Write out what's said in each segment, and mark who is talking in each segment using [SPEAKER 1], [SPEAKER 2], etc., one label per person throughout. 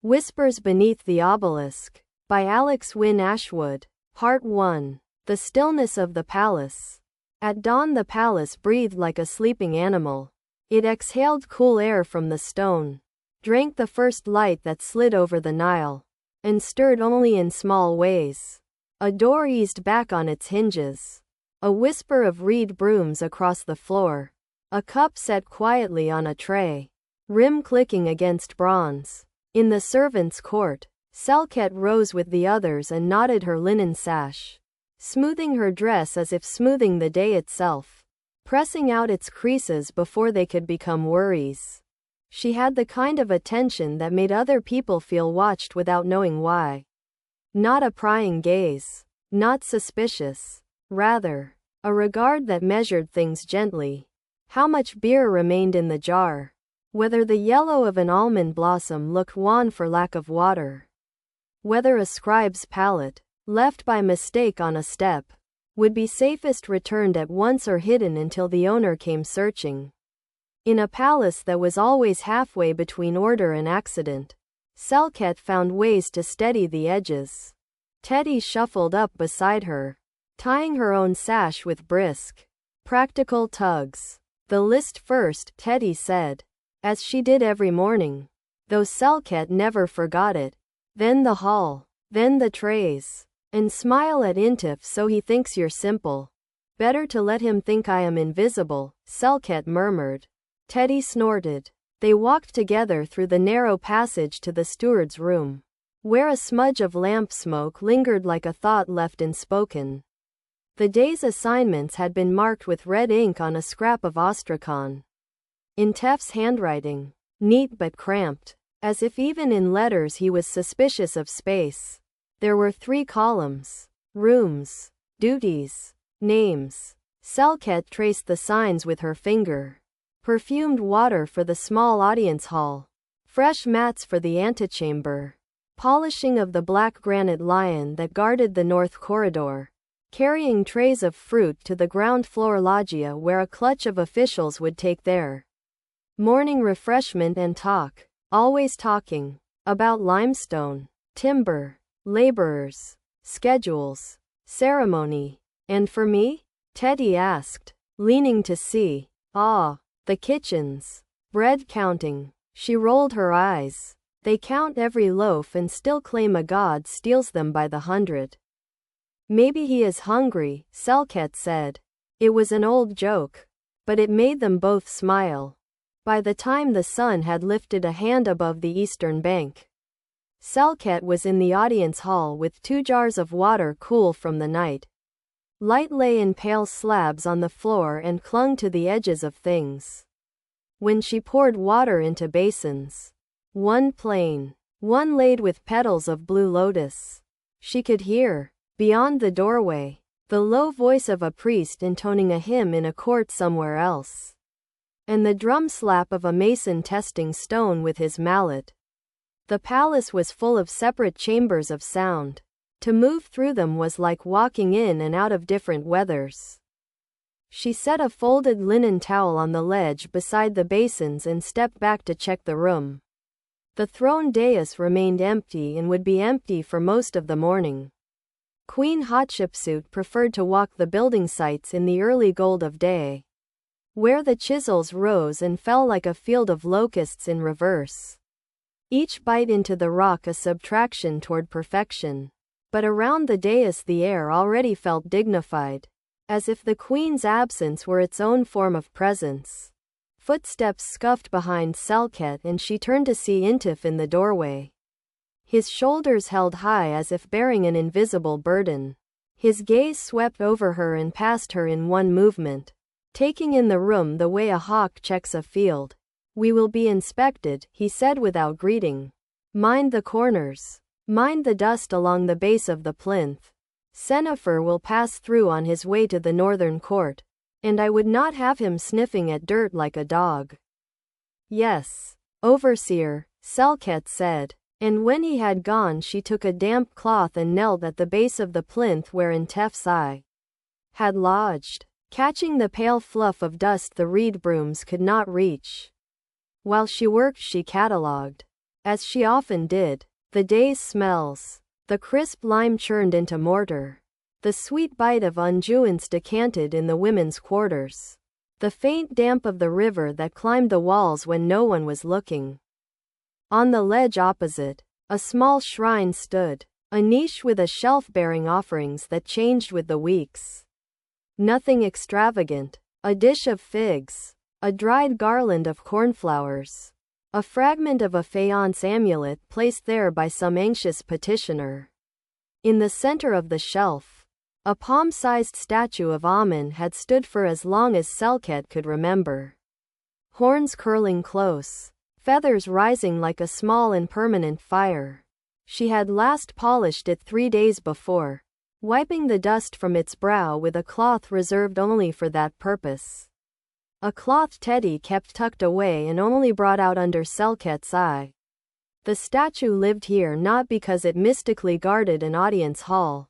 [SPEAKER 1] Whispers Beneath the Obelisk, by Alex Wynne Ashwood. Part 1. The Stillness of the Palace. At dawn the palace breathed like a sleeping animal. It exhaled cool air from the stone, drank the first light that slid over the Nile, and stirred only in small ways. A door eased back on its hinges. A whisper of reed brooms across the floor. A cup set quietly on a tray, rim clicking against bronze. In the servants' court, Selkhet rose with the others and knotted her linen sash, smoothing her dress as if smoothing the day itself, pressing out its creases before they could become worries. She had the kind of attention that made other people feel watched without knowing why. Not a prying gaze, not suspicious, rather, a regard that measured things gently. How much beer remained in the jar? Whether the yellow of an almond blossom looked wan for lack of water. Whether a scribe's palette, left by mistake on a step, would be safest returned at once or hidden until the owner came searching. In a palace that was always halfway between order and accident, Selkhet found ways to steady the edges. Teddy shuffled up beside her, tying her own sash with brisk, practical tugs. "The list first," Teddy said, as she did every morning, though Selkhet never forgot it. "Then the hall, then the trays. And smile at Intif so he thinks you're simple." "Better to let him think I am invisible," Selkhet murmured. Teddy snorted. They walked together through the narrow passage to the steward's room, where a smudge of lamp smoke lingered like a thought left unspoken. The day's assignments had been marked with red ink on a scrap of ostrakhan. In Tef's handwriting, neat but cramped, as if even in letters he was suspicious of space. There were 3 columns: rooms, duties, names. Selkhet traced the signs with her finger. Perfumed water for the small audience hall, fresh mats for the antechamber, polishing of the black granite lion that guarded the north corridor, carrying trays of fruit to the ground floor loggia where a clutch of officials would take their morning refreshment and talk, always talking, about limestone, timber, laborers, schedules, ceremony. "And for me?" Teddy asked, leaning to see. "Ah, the kitchens. Bread counting." She rolled her eyes. "They count every loaf and still claim a god steals them by the 100. "Maybe he is hungry," Selkhet said. It was an old joke, but it made them both smile. By the time the sun had lifted a hand above the eastern bank, Selkhet was in the audience hall with 2 jars of water cool from the night. Light lay in pale slabs on the floor and clung to the edges of things. When she poured water into basins, one plain, one laid with petals of blue lotus, she could hear, beyond the doorway, the low voice of a priest intoning a hymn in a court somewhere else, and the drum slap of a mason testing stone with his mallet. The palace was full of separate chambers of sound. To move through them was like walking in and out of different weathers. She set a folded linen towel on the ledge beside the basins and stepped back to check the room. The throne dais remained empty and would be empty for most of the morning. Queen Hatshepsut preferred to walk the building sites in the early gold of day, where the chisels rose and fell like a field of locusts in reverse, each bite into the rock a subtraction toward perfection. But around the dais the air already felt dignified, as if the queen's absence were its own form of presence. Footsteps scuffed behind Selkhet and she turned to see Intif in the doorway. His shoulders held high as if bearing an invisible burden. His gaze swept over her and past her in one movement, taking in the room the way a hawk checks a field. "We will be inspected," he said without greeting. "Mind the corners. Mind the dust along the base of the plinth. Sennefer will pass through on his way to the northern court, and I would not have him sniffing at dirt like a dog." "Yes, overseer," Selkhet said, and when he had gone she took a damp cloth and knelt at the base of the plinth wherein Tef's eye had lodged, catching the pale fluff of dust the reed brooms could not reach. While she worked she catalogued as she often did. The day's smells. The crisp lime churned into mortar. The sweet bite of unguents decanted in the women's quarters. The faint damp of the river that climbed the walls when no one was looking. On the ledge opposite, a small shrine stood, a niche with a shelf bearing offerings that changed with the weeks. Nothing extravagant, a dish of figs, a dried garland of cornflowers, a fragment of a faience amulet placed there by some anxious petitioner. In the center of the shelf, a palm-sized statue of Amun had stood for as long as Selkhet could remember. Horns curling close, feathers rising like a small and permanent fire. She had last polished it 3 days before, wiping the dust from its brow with a cloth reserved only for that purpose. A cloth Teddy kept tucked away and only brought out under Selkhet's eye. The statue lived here not because it mystically guarded an audience hall.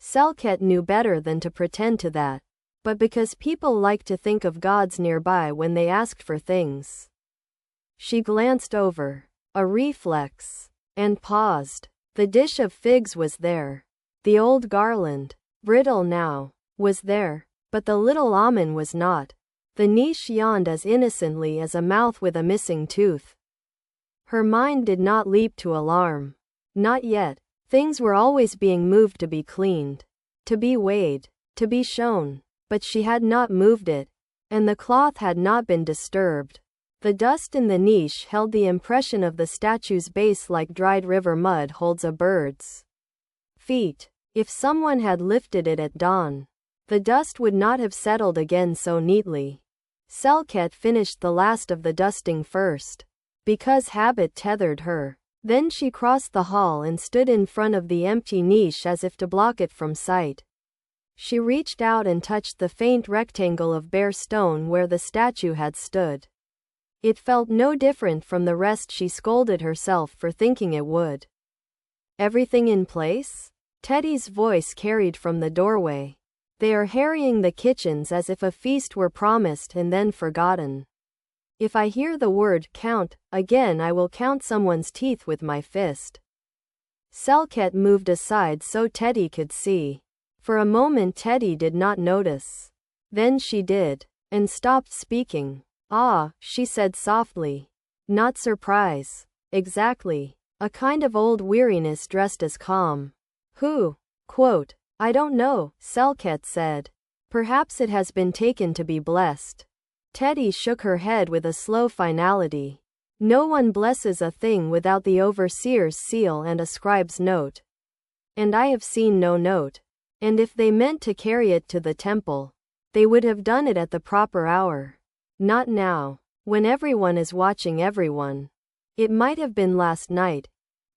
[SPEAKER 1] Selkhet knew better than to pretend to that, but because people liked to think of gods nearby when they asked for things. She glanced over, a reflex, and paused. The dish of figs was there. The old garland, brittle now, was there, but the little Amun was not. The niche yawned as innocently as a mouth with a missing tooth. Her mind did not leap to alarm. Not yet. Things were always being moved to be cleaned, to be weighed, to be shown, but she had not moved it, and the cloth had not been disturbed. The dust in the niche held the impression of the statue's base like dried river mud holds a bird's feet. If someone had lifted it at dawn, the dust would not have settled again so neatly. Selkhet finished the last of the dusting first, because habit tethered her. Then she crossed the hall and stood in front of the empty niche as if to block it from sight. She reached out and touched the faint rectangle of bare stone where the statue had stood. It felt no different from the rest. She scolded herself for thinking it would. Everything in place? Teddy's voice carried from the doorway. They are harrying the kitchens as if a feast were promised and then forgotten. If I hear the word count again, I will count someone's teeth with my fist. Selkhet moved aside so Teddy could see. For a moment Teddy did not notice. Then she did, and stopped speaking. Ah, she said softly. Not surprise. Exactly. A kind of old weariness dressed as calm. Who? Quote. I don't know, Selkhet said. Perhaps it has been taken to be blessed. Teddy shook her head with a slow finality. No one blesses a thing without the overseer's seal and a scribe's note. And I have seen no note. And if they meant to carry it to the temple, they would have done it at the proper hour. Not now, when everyone is watching everyone. It might have been last night.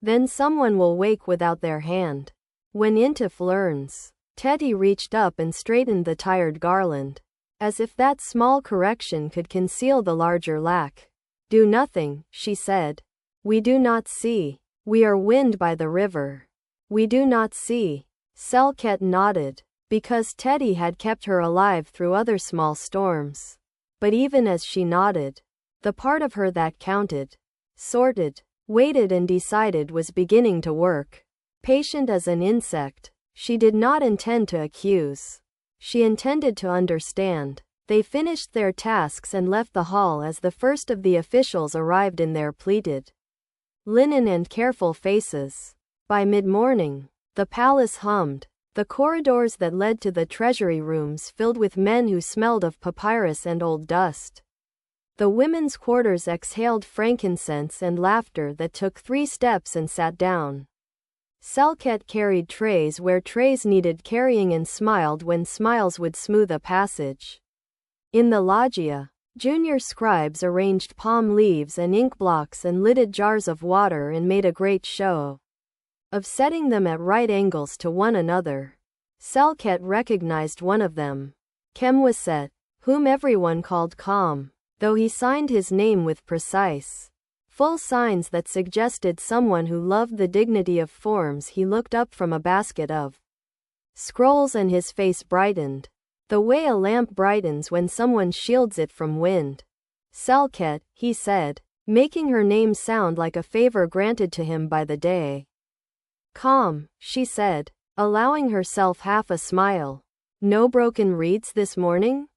[SPEAKER 1] Then someone will wake without their hand. When Intif learns. Teddy reached up and straightened the tired garland. As if that small correction could conceal the larger lack. Do nothing, she said. We do not see. We are wind by the river. We do not see. Selkhet nodded, because Teddy had kept her alive through other small storms. But even as she nodded, the part of her that counted, sorted, waited and decided was beginning to work. Patient as an insect, she did not intend to accuse. She intended to understand. They finished their tasks and left the hall as the first of the officials arrived in their pleated linen and careful faces. By mid-morning, the palace hummed. The corridors that led to the treasury rooms filled with men who smelled of papyrus and old dust. The women's quarters exhaled frankincense and laughter that took 3 steps and sat down. Selkhet carried trays where trays needed carrying and smiled when smiles would smooth a passage. In the loggia, junior scribes arranged palm leaves and ink blocks and lidded jars of water and made a great show of setting them at right angles to one another. Selkhet recognized one of them. Khemwaset, whom everyone called Calm, though he signed his name with precise, full signs that suggested someone who loved the dignity of forms. He looked up from a basket of scrolls and his face brightened. The way a lamp brightens when someone shields it from wind. Selkhet, he said, making her name sound like a favor granted to him by the day. Calm, she said, allowing herself half a smile. No broken reeds this morning?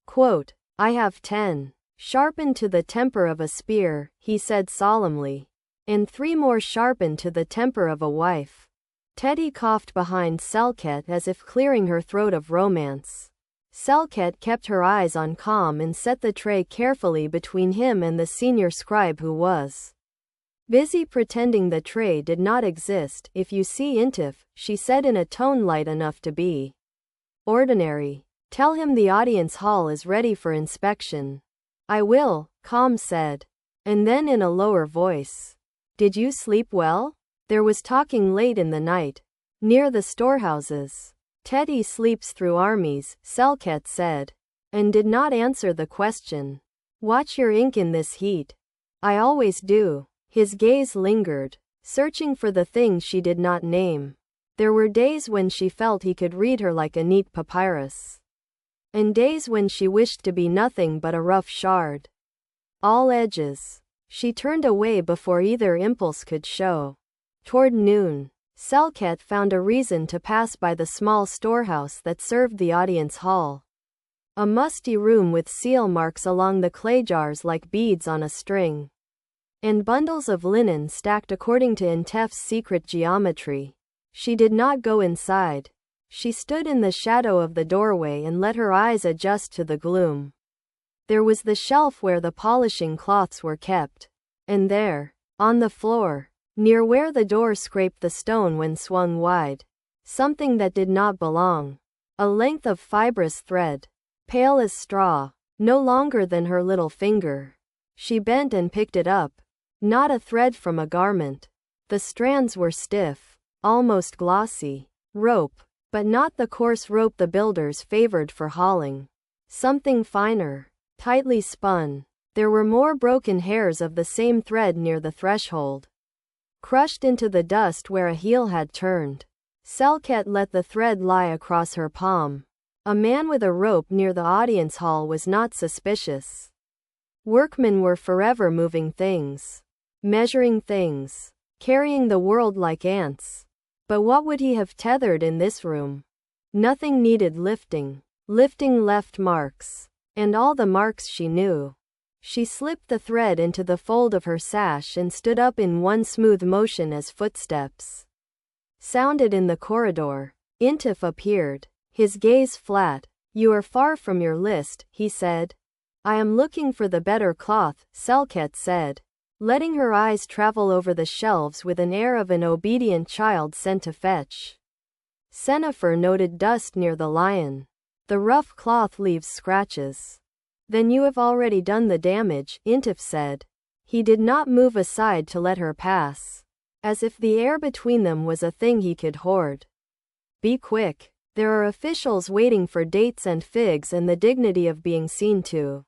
[SPEAKER 1] Quote, I have 10. Sharpened to the temper of a spear, he said solemnly. And 3 more sharpened to the temper of a wife. Teddy coughed behind Selkhet as if clearing her throat of romance. Selkhet kept her eyes on Calm and set the tray carefully between him and the senior scribe who was busy pretending the tray did not exist. If you see Intif, she said in a tone light enough to be ordinary, tell him the audience hall is ready for inspection. I will, Calm said. And then in a lower voice. Did you sleep well? There was talking late in the night. Near the storehouses. Teddy sleeps through armies, Selkhet said. And did not answer the question. Watch your ink in this heat. I always do. His gaze lingered, searching for the thing she did not name. There were days when she felt he could read her like a neat papyrus. And days when she wished to be nothing but a rough shard. All edges. She turned away before either impulse could show. Toward noon, Selkhet found a reason to pass by the small storehouse that served the audience hall. A musty room with seal marks along the clay jars like beads on a string. And bundles of linen stacked according to Intif's secret geometry. She did not go inside. She stood in the shadow of the doorway and let her eyes adjust to the gloom. There was the shelf where the polishing cloths were kept. And there, on the floor, near where the door scraped the stone when swung wide, something that did not belong. A length of fibrous thread, pale as straw, no longer than her little finger. She bent and picked it up. Not a thread from a garment. The strands were stiff, almost glossy. Rope, but not the coarse rope the builders favored for hauling. Something finer, tightly spun. There were more broken hairs of the same thread near the threshold, crushed into the dust where a heel had turned. Selkhet let the thread lie across her palm. A man with a rope near the audience hall was not suspicious. Workmen were forever moving things, measuring things, carrying the world like ants. But what would he have tethered in this room? Nothing needed lifting. Lifting left marks. And all the marks she knew. She slipped the thread into the fold of her sash and stood up in one smooth motion as footsteps sounded in the corridor. Intif appeared, his gaze flat. You are far from your list, he said. I am looking for the better cloth, Selkhet said, letting her eyes travel over the shelves with an air of an obedient child sent to fetch. Sennefer noted dust near the lion. The rough cloth leaves scratches. Then you have already done the damage, Intif said. He did not move aside to let her pass, as if the air between them was a thing he could hoard. Be quick. There are officials waiting for dates and figs and the dignity of being seen to.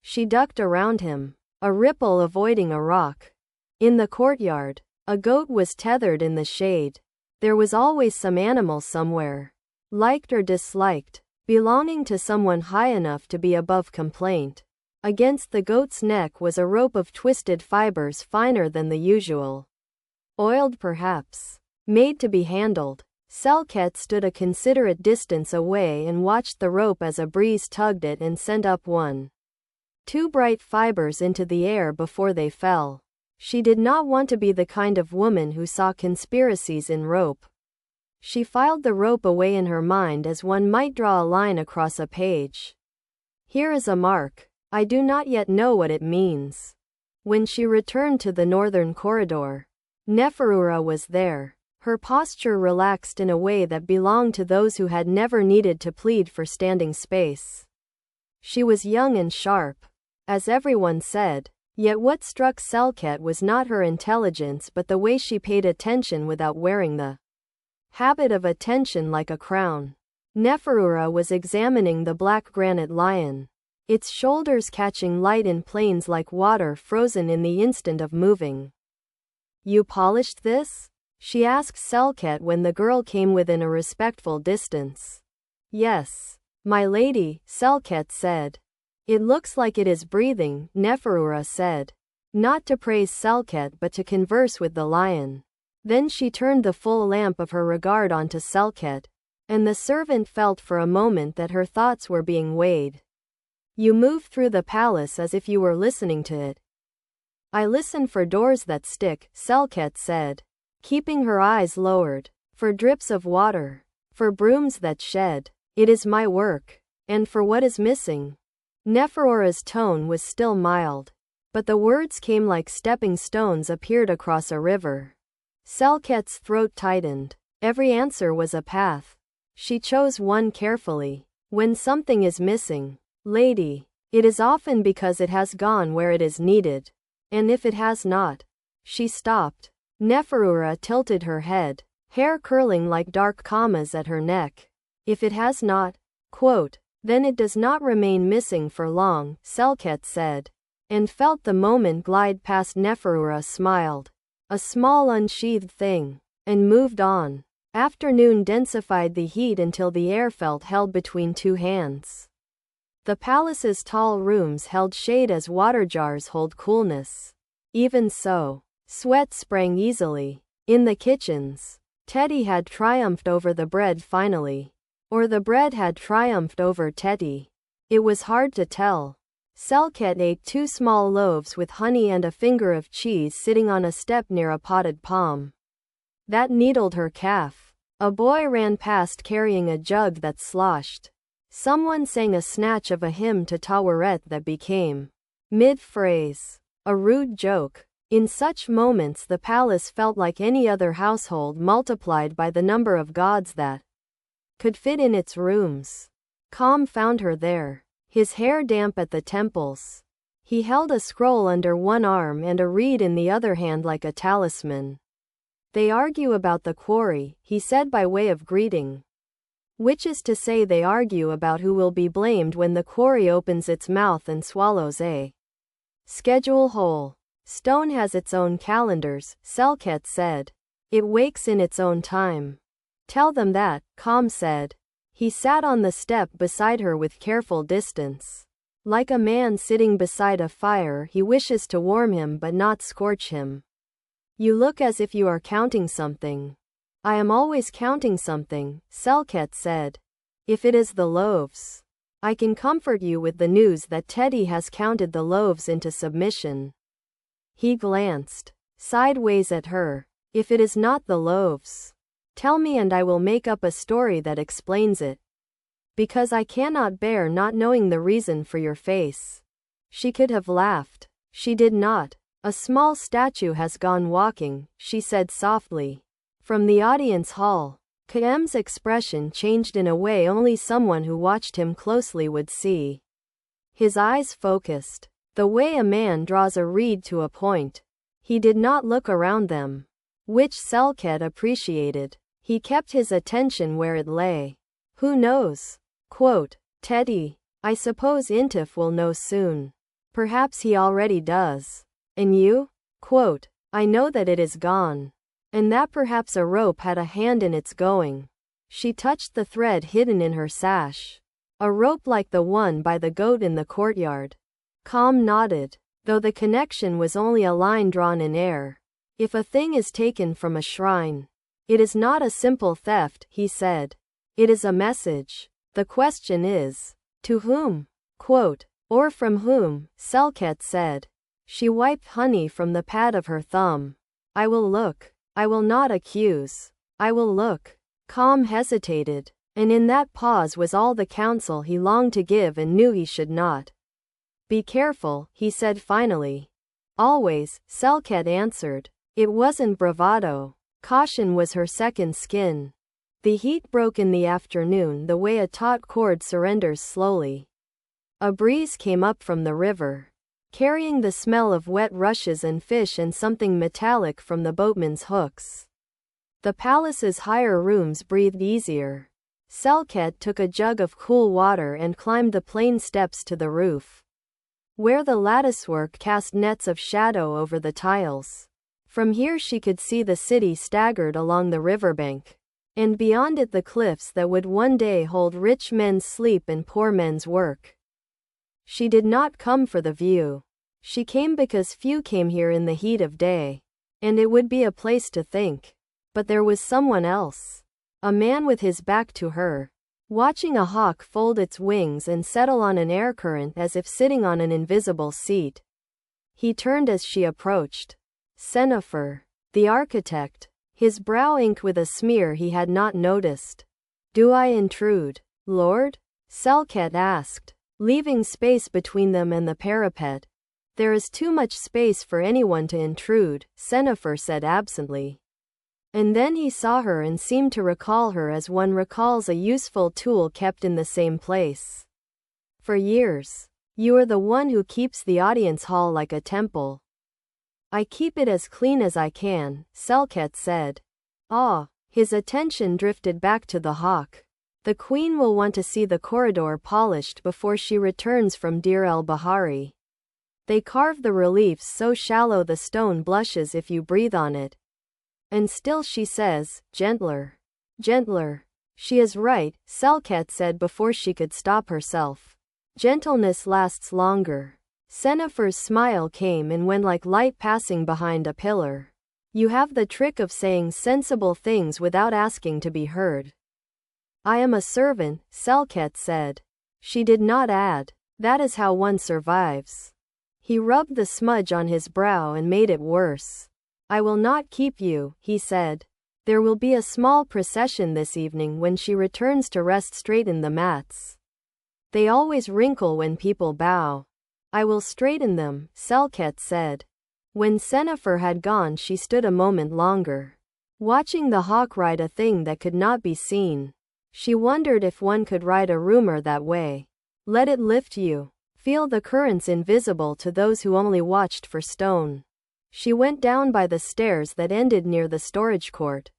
[SPEAKER 1] She ducked around him, a ripple avoiding a rock. In the courtyard, a goat was tethered in the shade. There was always some animal somewhere, liked or disliked, belonging to someone high enough to be above complaint. Against the goat's neck was a rope of twisted fibers finer than the usual. Oiled perhaps. Made to be handled. Selkhet stood a considerate distance away and watched the rope as a breeze tugged it and sent up 2 bright fibers into the air before they fell. She did not want to be the kind of woman who saw conspiracies in rope. She filed the rope away in her mind as one might draw a line across a page. Here is a mark. I do not yet know what it means. When she returned to the northern corridor, Neferura was there, her posture relaxed in a way that belonged to those who had never needed to plead for standing space. She was young and sharp, as everyone said, yet what struck Selkhet was not her intelligence but the way she paid attention without wearing the habit of attention like a crown. Neferura was examining the black granite lion, its shoulders catching light in planes like water frozen in the instant of moving. You polished this? She asked Selkhet when the girl came within a respectful distance. Yes, my lady, Selkhet said. It looks like it is breathing, Neferura said. not to praise Selkhet but to converse with the lion. Then she turned the full lamp of her regard onto Selkhet, and the servant felt for a moment that her thoughts were being weighed. You move through the palace as if you were listening to it. I listen for doors that stick, Selkhet said, keeping her eyes lowered, for drips of water, for brooms that shed. It is my work. And for what is missing? Neferora's tone was still mild, but the words came like stepping stones appeared across a river. Selkhet's throat tightened. Every answer was a path. She chose one carefully. When something is missing, lady, it is often because it has gone where it is needed. And if it has not. She stopped. Neferura tilted her head, hair curling like dark commas at her neck. If it has not, quote, then it does not remain missing for long, Selkhet said, and felt the moment glide past. Neferura smiled, a small unsheathed thing, and moved on. Afternoon densified the heat until the air felt held between two hands. The palace's tall rooms held shade as water jars hold coolness. Even so, sweat sprang easily. In the kitchens, Teddy had triumphed over the bread finally. Or the bread had triumphed over Teddy. It was hard to tell. Selkhet ate 2 small loaves with honey and a finger of cheese sitting on a step near a potted palm. That needled her calf. A boy ran past carrying a jug that sloshed. Someone sang a snatch of a hymn to Taweret that became, mid-phrase, a rude joke. In such moments the palace felt like any other household multiplied by the number of gods that could fit in its rooms. Calm found her there, his hair damp at the temples. He held a scroll under one arm and a reed in the other hand like a talisman. They argue about the quarry, he said by way of greeting. Which is to say they argue about who will be blamed when the quarry opens its mouth and swallows a schedule whole. Stone has its own calendars, Selkhet said. It wakes in its own time. Tell them that, Calm said. He sat on the step beside her with careful distance. Like a man sitting beside a fire, he wishes to warm him but not scorch him. You look as if you are counting something. I am always counting something, Selkhet said. If it is the loaves. I can comfort you with the news that Teddy has counted the loaves into submission. He glanced sideways at her. If it is not the loaves, tell me and I will make up a story that explains it. Because I cannot bear not knowing the reason for your face. She could have laughed. She did not. A small statue has gone walking, she said softly. From the audience hall. Kem's expression changed in a way only someone who watched him closely would see. His eyes focused, the way a man draws a reed to a point. He did not look around them, which Selkhet appreciated. He kept his attention where it lay. Who knows? Quote, Teddy, I suppose Intif will know soon. Perhaps he already does. And you? Quote, I know that it is gone. And that perhaps a rope had a hand in its going. She touched the thread hidden in her sash. A rope like the one by the goat in the courtyard. Calm nodded, though the connection was only a line drawn in air. If a thing is taken from a shrine, it is not a simple theft, he said. It is a message. The question is, to whom? Quote, or from whom, Selkhet said. She wiped honey from the pad of her thumb. I will look. I will not accuse. I will look. Calm hesitated, and in that pause was all the counsel he longed to give and knew he should not. Be careful, he said finally. Always, Selkhet answered. It wasn't bravado. Caution was her second skin. The heat broke in the afternoon the way a taut cord surrenders slowly. A breeze came up from the river, carrying the smell of wet rushes and fish and something metallic from the boatmen's hooks. The palace's higher rooms breathed easier. Selkhet took a jug of cool water and climbed the plain steps to the roof, where the latticework cast nets of shadow over the tiles. From here she could see the city staggered along the riverbank, and beyond it the cliffs that would one day hold rich men's sleep and poor men's work. She did not come for the view. She came because few came here in the heat of day. And it would be a place to think. But there was someone else. A man with his back to her. Watching a hawk fold its wings and settle on an air current as if sitting on an invisible seat. He turned as she approached. Sennefer, the architect, his brow inked with a smear he had not noticed. Do I intrude, Lord? Selkhet asked, leaving space between them and the parapet. There is too much space for anyone to intrude, Sennefer said absently. And then he saw her and seemed to recall her as one recalls a useful tool kept in the same place. For years. You are the one who keeps the audience hall like a temple. I keep it as clean as I can, Selkhet said. Ah, his attention drifted back to the hawk. The queen will want to see the corridor polished before she returns from Deir el-Bahari. They carve the reliefs so shallow the stone blushes if you breathe on it. And still she says, gentler. Gentler. She is right, Selkhet said before she could stop herself. Gentleness lasts longer. Sennefer's smile came and went like light passing behind a pillar. You have the trick of saying sensible things without asking to be heard. I am a servant, Selkhet said. She did not add, that is how one survives. He rubbed the smudge on his brow and made it worse. I will not keep you, he said. There will be a small procession this evening when she returns to rest straighten the mats. They always wrinkle when people bow. I will straighten them, Selkhet said. When Sennefer had gone she stood a moment longer. Watching the hawk ride a thing that could not be seen. She wondered if one could ride a rumor that way. Let it lift you. Feel the currents invisible to those who only watched for stone. She went down by the stairs that ended near the storage court,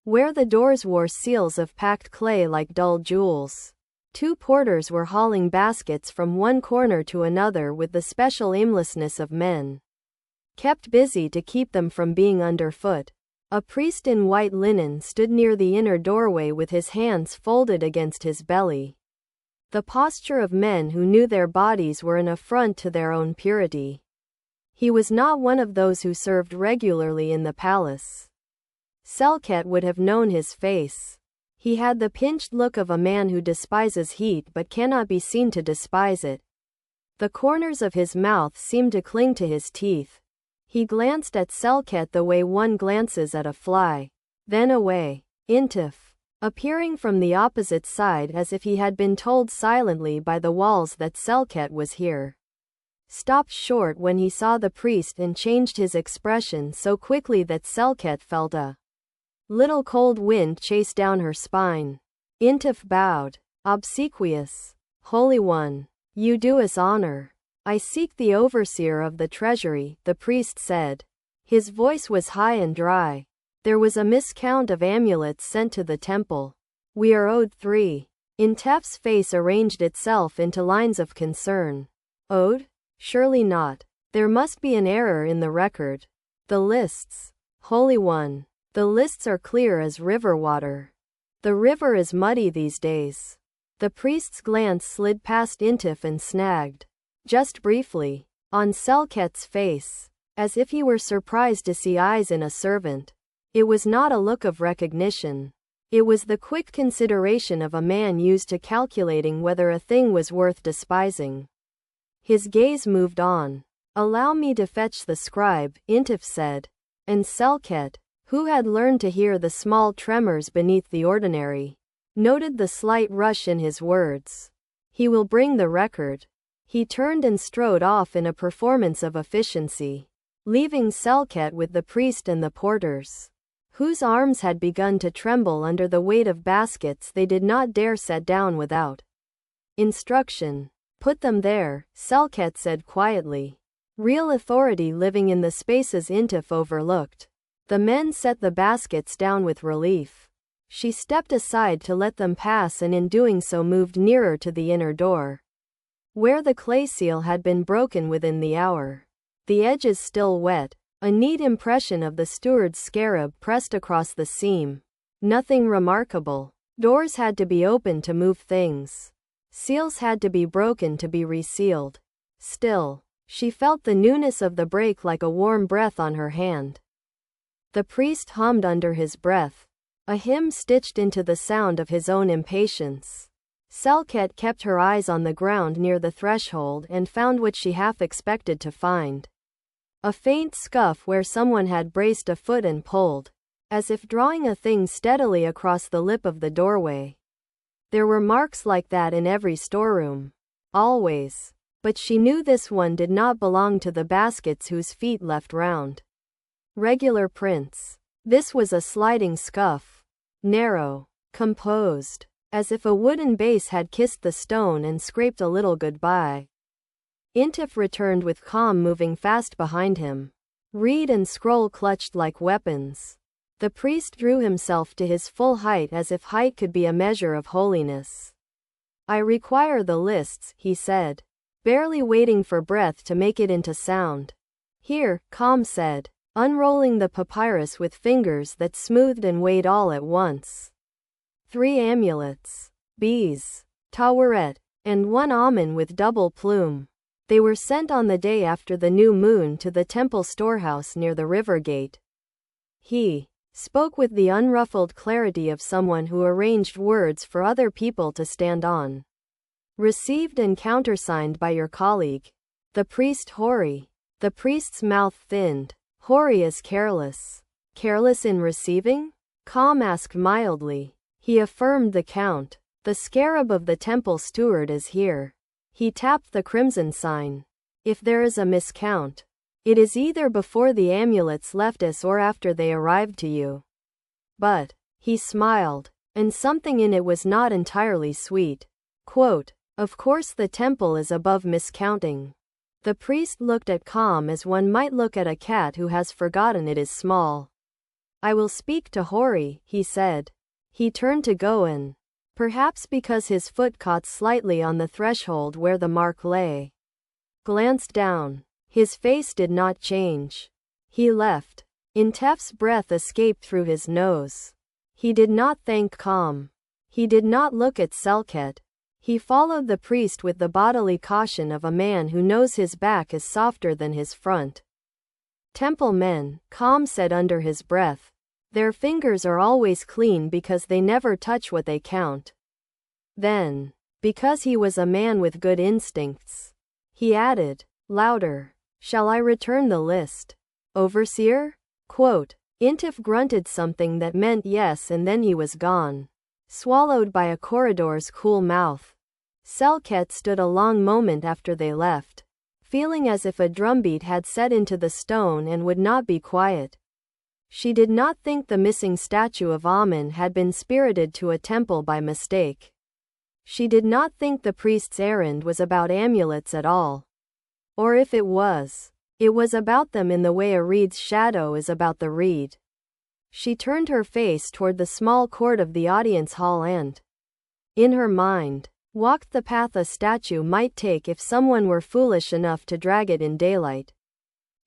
[SPEAKER 1] where the doors wore seals of packed clay like dull jewels. 2 porters were hauling baskets from one corner to another with the special aimlessness of men, kept busy to keep them from being underfoot. A priest in white linen stood near the inner doorway with his hands folded against his belly. The posture of men who knew their bodies were an affront to their own purity. He was not one of those who served regularly in the palace. Selkhet would have known his face. He had the pinched look of a man who despises heat but cannot be seen to despise it. The corners of his mouth seemed to cling to his teeth. He glanced at Selkhet the way one glances at a fly, then away. Intif, appearing from the opposite side as if he had been told silently by the walls that Selkhet was here, stopped short when he saw the priest and changed his expression so quickly that Selkhet felt a little cold wind chase down her spine. Intif bowed. Obsequious. Holy One, you do us honor. I seek the overseer of the treasury, the priest said. His voice was high and dry. There was a miscount of amulets sent to the temple. We are owed 3. Intef's face arranged itself into lines of concern. Owed? Surely not. There must be an error in the record. The lists. Holy One, the lists are clear as river water. The river is muddy these days. The priest's glance slid past Intif and snagged, just briefly, on Selkhet's face, as if he were surprised to see eyes in a servant. It was not a look of recognition. It was the quick consideration of a man used to calculating whether a thing was worth despising. His gaze moved on. Allow me to fetch the scribe, Intif said. And Selkhet, who had learned to hear the small tremors beneath the ordinary, noted the slight rush in his words. He will bring the record. He turned and strode off in a performance of efficiency, leaving Selkhet with the priest and the porters, whose arms had begun to tremble under the weight of baskets they did not dare set down without instruction. Put them there, Selkhet said quietly. Real authority living in the spaces Intif overlooked. The men set the baskets down with relief. She stepped aside to let them pass and in doing so moved nearer to the inner door, where the clay seal had been broken within the hour. The edges still wet. A neat impression of the steward's scarab pressed across the seam. Nothing remarkable. Doors had to be opened to move things. Seals had to be broken to be resealed. Still, She felt the newness of the break like a warm breath on her hand. The priest hummed under his breath, a hymn stitched into the sound of his own impatience. Selkhet kept her eyes on the ground near the threshold and found what she half expected to find. A faint scuff where someone had braced a foot and pulled, as if drawing a thing steadily across the lip of the doorway. There were marks like that in every storeroom. Always. But she knew this one did not belong to the baskets whose feet left round. Regular prints. This was a sliding scuff. Narrow. Composed. As if a wooden base had kissed the stone and scraped a little goodbye. Intif returned with calm moving fast behind him. Reed and scroll clutched like weapons. The priest drew himself to his full height as if height could be a measure of holiness. I require the lists, he said, barely waiting for breath to make it into sound. Here, Calm said, unrolling the papyrus with fingers that smoothed and weighed all at once. 3 amulets, bees, taweret, and 1 almond with double plume. They were sent on the day after the new moon to the temple storehouse near the river gate. He spoke with the unruffled clarity of someone who arranged words for other people to stand on. Received and countersigned by your colleague, the priest Hori. The priest's mouth thinned. Hori is careless. Careless in receiving? Calm asked mildly. He affirmed the count. The scarab of the temple steward is here. He tapped the crimson sign. If there is a miscount, it is either before the amulets left us or after they arrived to you. But, he smiled, and something in it was not entirely sweet. Quote, of course the temple is above miscounting. The priest looked at Calm as one might look at a cat who has forgotten it is small. I will speak to Hori, he said. He turned to go in. Perhaps because his foot caught slightly on the threshold where the mark lay. Glanced down. His face did not change. He left. Intef's breath escaped through his nose. He did not thank Calm. He did not look at Selkhet. He followed the priest with the bodily caution of a man who knows his back is softer than his front. Temple men, Calm said under his breath. Their fingers are always clean because they never touch what they count. Then, because he was a man with good instincts, he added, louder, shall I return the list? Overseer? Quote, Intif grunted something that meant yes and then he was gone. Swallowed by a corridor's cool mouth. Selkhet stood a long moment after they left, feeling as if a drumbeat had set into the stone and would not be quiet. She did not think the missing statue of Amun had been spirited to a temple by mistake. She did not think the priest's errand was about amulets at all. Or if it was about them in the way a reed's shadow is about the reed. She turned her face toward the small court of the audience hall and, in her mind, walked the path a statue might take if someone were foolish enough to drag it in daylight.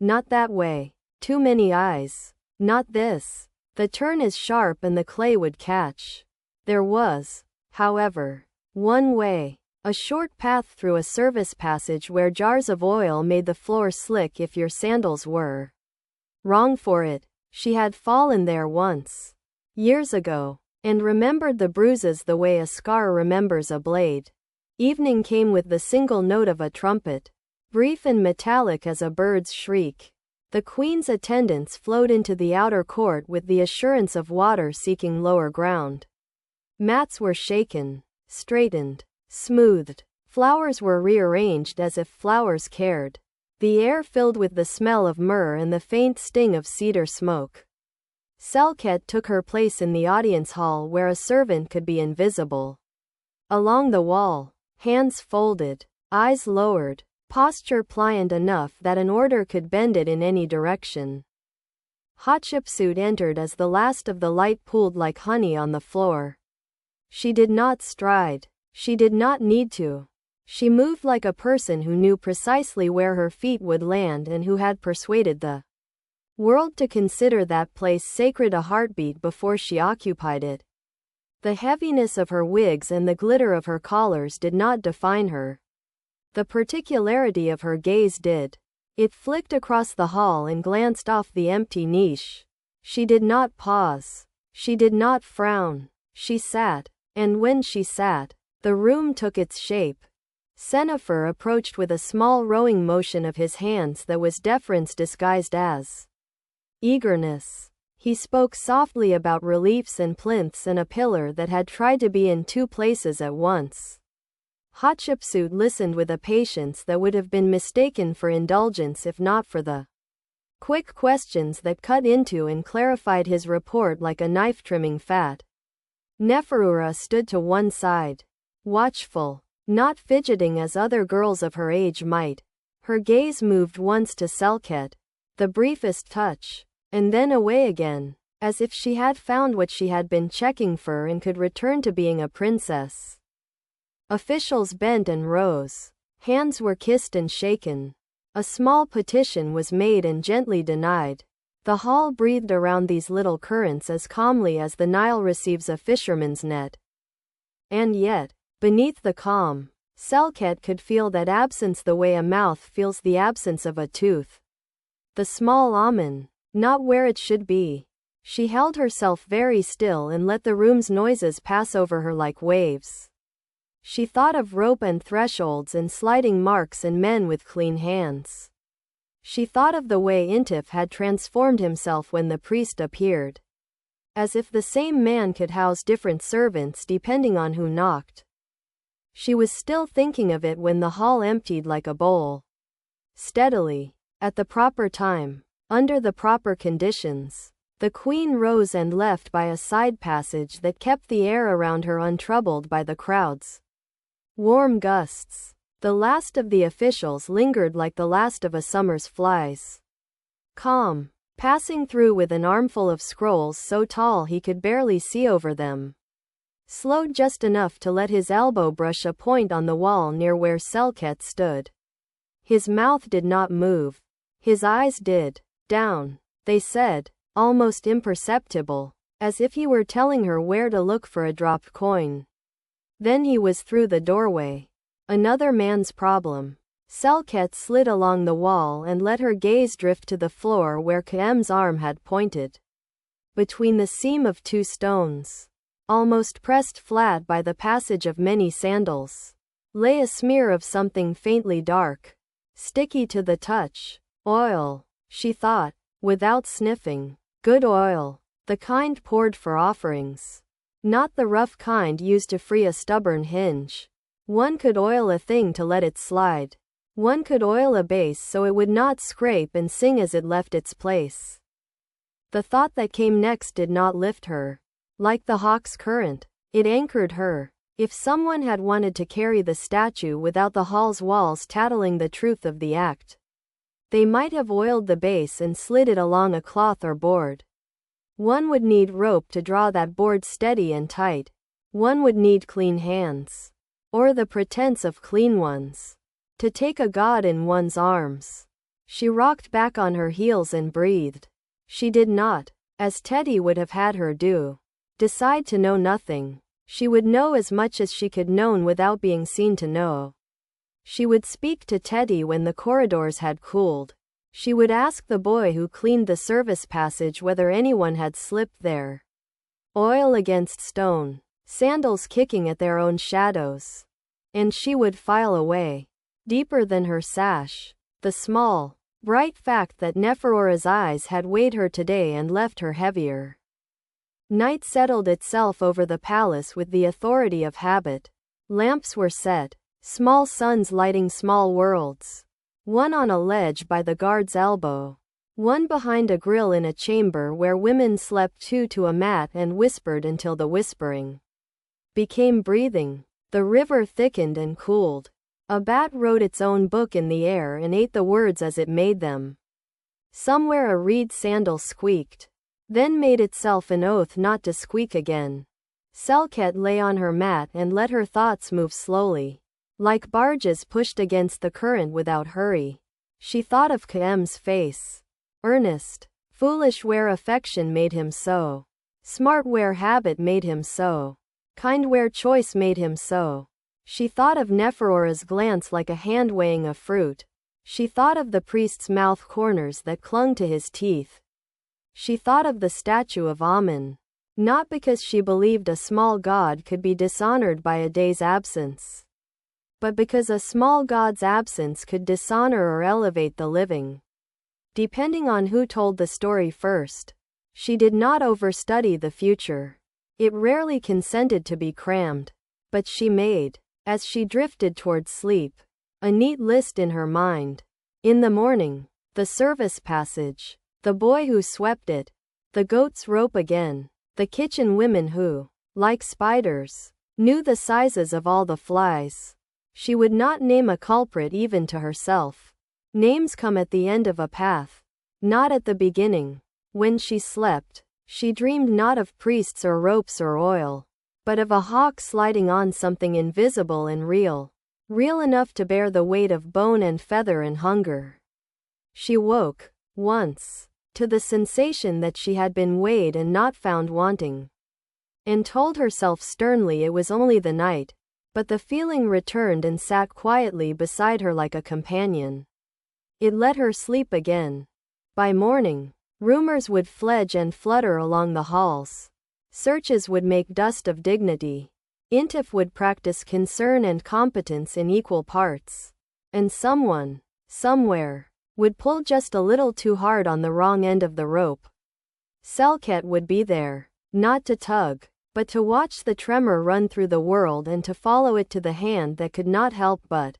[SPEAKER 1] Not that way. Too many eyes. Not this. The turn is sharp and the clay would catch. There was, however, one way. A short path through a service passage where jars of oil made the floor slick if your sandals were wrong for it. She had fallen there once. Years ago. And remembered the bruises the way a scar remembers a blade. Evening came with the single note of a trumpet. Brief and metallic as a bird's shriek. The queen's attendants flowed into the outer court with the assurance of water seeking lower ground. Mats were shaken, straightened, smoothed. Flowers were rearranged as if flowers cared. The air filled with the smell of myrrh and the faint sting of cedar smoke. Selkhet took her place in the audience hall where a servant could be invisible. Along the wall, hands folded, eyes lowered, posture pliant enough that an order could bend it in any direction. Hatshepsut entered as the last of the light pooled like honey on the floor. She did not stride. She did not need to. She moved like a person who knew precisely where her feet would land and who had persuaded the world to consider that place sacred a heartbeat before she occupied it. The heaviness of her wigs and the glitter of her collars did not define her. The particularity of her gaze did. It flicked across the hall and glanced off the empty niche. She did not pause. She did not frown. She sat. And when she sat, the room took its shape. Sennefer approached with a small rowing motion of his hands that was deference disguised as eagerness. He spoke softly about reliefs and plinths and a pillar that had tried to be in two places at once. Hatshepsut listened with a patience that would have been mistaken for indulgence if not for the quick questions that cut into and clarified his report like a knife trimming fat. Neferura stood to one side, watchful, not fidgeting as other girls of her age might. Her gaze moved once to Selkhet, the briefest touch, and then away again, as if she had found what she had been checking for and could return to being a princess. Officials bent and rose. Hands were kissed and shaken. A small petition was made and gently denied. The hall breathed around these little currents as calmly as the Nile receives a fisherman's net. And yet, beneath the calm, Selkhet could feel that absence the way a mouth feels the absence of a tooth. The small Amen, not where it should be. She held herself very still and let the room's noises pass over her like waves. She thought of rope and thresholds and sliding marks and men with clean hands. She thought of the way Intif had transformed himself when the priest appeared. As if the same man could house different servants depending on who knocked. She was still thinking of it when the hall emptied like a bowl. Steadily, at the proper time, under the proper conditions, the queen rose and left by a side passage that kept the air around her untroubled by the crowd's warm gusts. The last of the officials lingered like the last of a summer's flies. Calm, passing through with an armful of scrolls so tall he could barely see over them. Slowed just enough to let his elbow brush a point on the wall near where Selkhet stood. His mouth did not move. His eyes did. Down, they said, almost imperceptible, as if he were telling her where to look for a dropped coin. Then he was through the doorway. Another man's problem. Selkhet slid along the wall and let her gaze drift to the floor where Kem's arm had pointed. Between the seam of two stones, almost pressed flat by the passage of many sandals, lay a smear of something faintly dark, sticky to the touch. Oil, she thought, without sniffing. Good oil, the kind poured for offerings. Not the rough kind used to free a stubborn hinge. One could oil a thing to let it slide. One could oil a base so it would not scrape and sing as it left its place. The thought that came next did not lift her. Like the hawk's current, it anchored her. If someone had wanted to carry the statue without the hall's walls tattling the truth of the act, they might have oiled the base and slid it along a cloth or board. One would need rope to draw that board steady and tight. One would need clean hands. Or the pretense of clean ones. To take a god in one's arms. She rocked back on her heels and breathed. She did not, as Teddy would have had her do, decide to know nothing. She would know as much as she could know without being seen to know. She would speak to Teddy when the corridors had cooled. She would ask the boy who cleaned the service passage whether anyone had slipped there. Oil against stone, sandals kicking at their own shadows. And she would file away, deeper than her sash, the small, bright fact that Neferora's eyes had weighed her today and left her heavier. Night settled itself over the palace with the authority of habit. Lamps were set, small suns lighting small worlds. One on a ledge by the guard's elbow. One behind a grill in a chamber where women slept two to a mat and whispered until the whispering became breathing. The river thickened and cooled. A bat wrote its own book in the air and ate the words as it made them. Somewhere a reed sandal squeaked, then made itself an oath not to squeak again. Selkhet lay on her mat and let her thoughts move slowly. Like barges pushed against the current without hurry. She thought of Kem's face. Earnest, foolish where affection made him so. Smart where habit made him so. Kind where choice made him so. She thought of Nephirora's glance like a hand weighing a fruit. She thought of the priest's mouth corners that clung to his teeth. She thought of the statue of Amun. Not because she believed a small god could be dishonored by a day's absence, but because a small god's absence could dishonor or elevate the living. Depending on who told the story first. She did not overstudy the future. It rarely consented to be crammed. But she made, as she drifted towards sleep, a neat list in her mind. In the morning, the service passage, the boy who swept it, the goat's rope again, the kitchen women who, like spiders, knew the sizes of all the flies. She would not name a culprit even to herself. Names come at the end of a path, not at the beginning. When she slept, she dreamed not of priests or ropes or oil, but of a hawk sliding on something invisible and real, real enough to bear the weight of bone and feather and hunger. She woke, once, to the sensation that she had been weighed and not found wanting, and told herself sternly it was only the night, but the feeling returned and sat quietly beside her like a companion. It let her sleep again. By morning, rumors would fledge and flutter along the halls. Searches would make dust of dignity. Intif would practice concern and competence in equal parts. And someone, somewhere, would pull just a little too hard on the wrong end of the rope. Selkhet would be there, not to tug, but to watch the tremor run through the world and to follow it to the hand that could not help but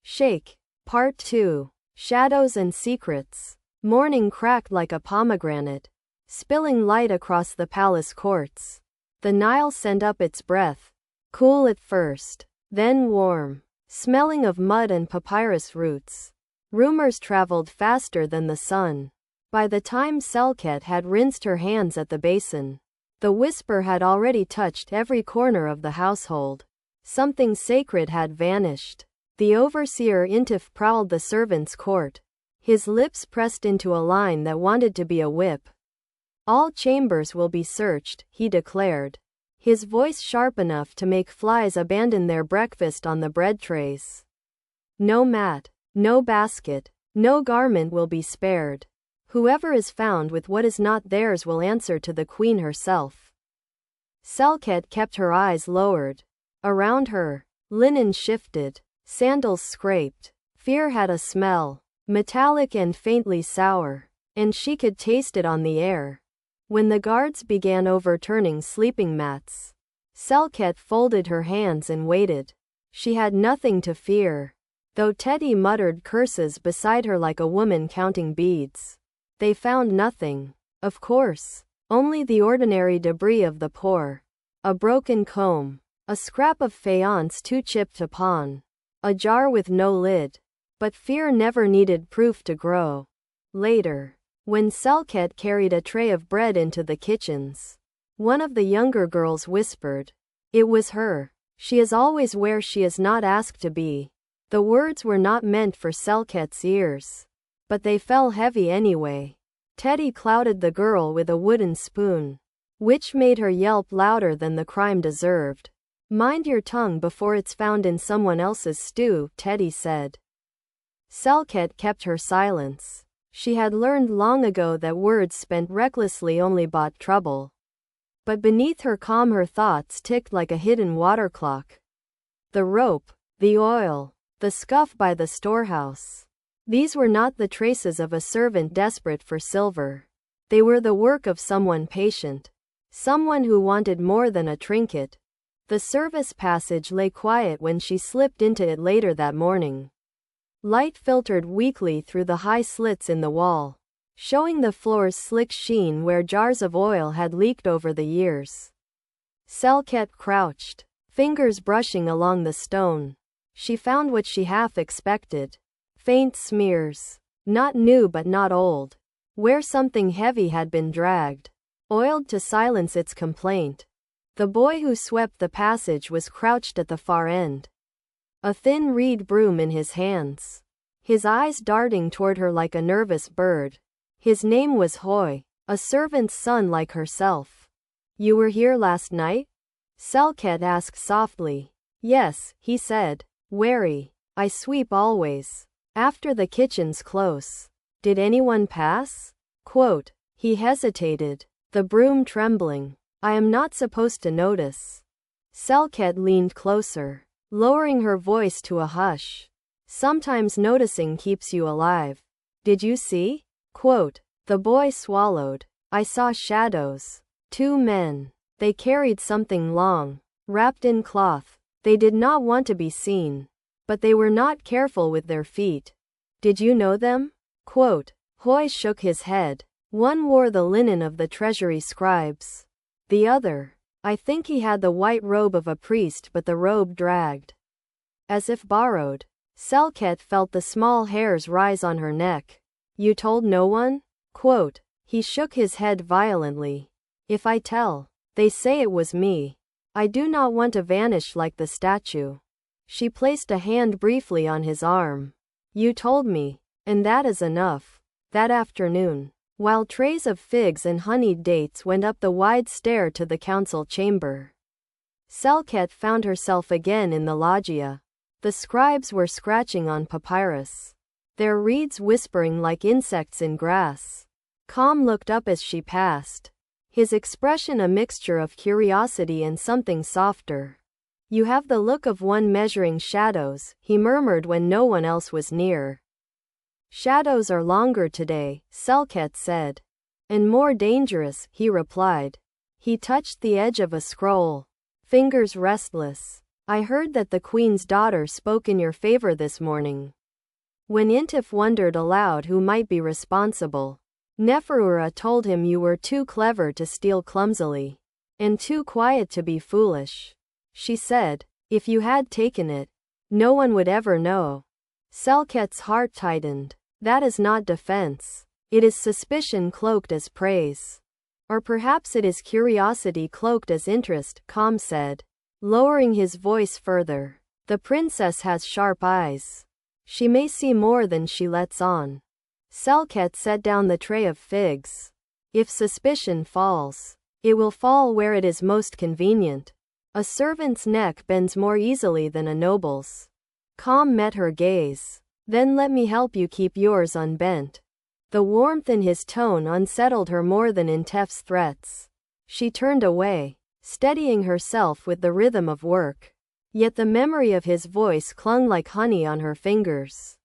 [SPEAKER 1] shake. Part 2. Shadows and Secrets. Morning cracked like a pomegranate, spilling light across the palace courts. The Nile sent up its breath, cool at first, then warm, smelling of mud and papyrus roots. Rumors traveled faster than the sun. By the time Selkhet had rinsed her hands at the basin, the whisper had already touched every corner of the household. Something sacred had vanished. The overseer Intif prowled the servants' court, his lips pressed into a line that wanted to be a whip. All chambers will be searched, he declared, his voice sharp enough to make flies abandon their breakfast on the bread trays. No mat, no basket, no garment will be spared. Whoever is found with what is not theirs will answer to the queen herself. Selkhet kept her eyes lowered. Around her, linen shifted, sandals scraped. Fear had a smell, metallic and faintly sour, and she could taste it on the air. When the guards began overturning sleeping mats, Selkhet folded her hands and waited. She had nothing to fear, though Teddy muttered curses beside her like a woman counting beads. They found nothing, of course, only the ordinary debris of the poor. A broken comb, a scrap of faience too chipped to pawn, a jar with no lid. But fear never needed proof to grow. Later, when Selkhet carried a tray of bread into the kitchens, one of the younger girls whispered, "It was her. She is always where she is not asked to be." The words were not meant for Selkhet's ears, but they fell heavy anyway. Teddy clouded the girl with a wooden spoon, which made her yelp louder than the crime deserved. "Mind your tongue before it's found in someone else's stew," Teddy said. Selkhet kept her silence. She had learned long ago that words spent recklessly only brought trouble. But beneath her calm her thoughts ticked like a hidden water clock. The rope, the oil, the scuff by the storehouse. These were not the traces of a servant desperate for silver. They were the work of someone patient. Someone who wanted more than a trinket. The service passage lay quiet when she slipped into it later that morning. Light filtered weakly through the high slits in the wall, showing the floor's slick sheen where jars of oil had leaked over the years. Selkhet crouched, fingers brushing along the stone. She found what she half expected. Faint smears. Not new but not old. Where something heavy had been dragged, oiled to silence its complaint. The boy who swept the passage was crouched at the far end, a thin reed broom in his hands, his eyes darting toward her like a nervous bird. His name was Hoy, a servant's son like herself. "You were here last night?" Selkhet asked softly. Yes, he said. Wary. I sweep always. After the kitchen's close. Did anyone pass? Quote. He hesitated, the broom trembling. I am not supposed to notice. Selkhet leaned closer, lowering her voice to a hush. Sometimes noticing keeps you alive. Did you see? Quote. The boy swallowed. I saw shadows. 2 men. They carried something long, wrapped in cloth. They did not want to be seen, but they were not careful with their feet. Did you know them? Quote. Hoy shook his head. One wore the linen of the treasury scribes. The other, I think he had the white robe of a priest, but the robe dragged as if borrowed. Selkhet felt the small hairs rise on her neck. You told no one? Quote. He shook his head violently. If I tell, they say it was me. I do not want to vanish like the statue. She placed a hand briefly on his arm. You told me, and that is enough. That afternoon, while trays of figs and honeyed dates went up the wide stair to the council chamber, Selkhet found herself again in the loggia. The scribes were scratching on papyrus, their reeds whispering like insects in grass. Calm looked up as she passed, his expression a mixture of curiosity and something softer. You have the look of one measuring shadows, he murmured when no one else was near. Shadows are longer today, Selkhet said. And more dangerous, he replied. He touched the edge of a scroll, fingers restless. I heard that the queen's daughter spoke in your favor this morning. When Intif wondered aloud who might be responsible, Neferura told him you were too clever to steal clumsily, and too quiet to be foolish. She said, if you had taken it, no one would ever know. Selkhet's heart tightened. That is not defense. It is suspicion cloaked as praise. Or perhaps it is curiosity cloaked as interest, Calm said, lowering his voice further. The princess has sharp eyes. She may see more than she lets on. Selkhet set down the tray of figs. If suspicion falls, it will fall where it is most convenient. A servant's neck bends more easily than a noble's. Calm met her gaze. Then let me help you keep yours unbent. The warmth in his tone unsettled her more than Intef's threats. She turned away, steadying herself with the rhythm of work. Yet the memory of his voice clung like honey on her fingers.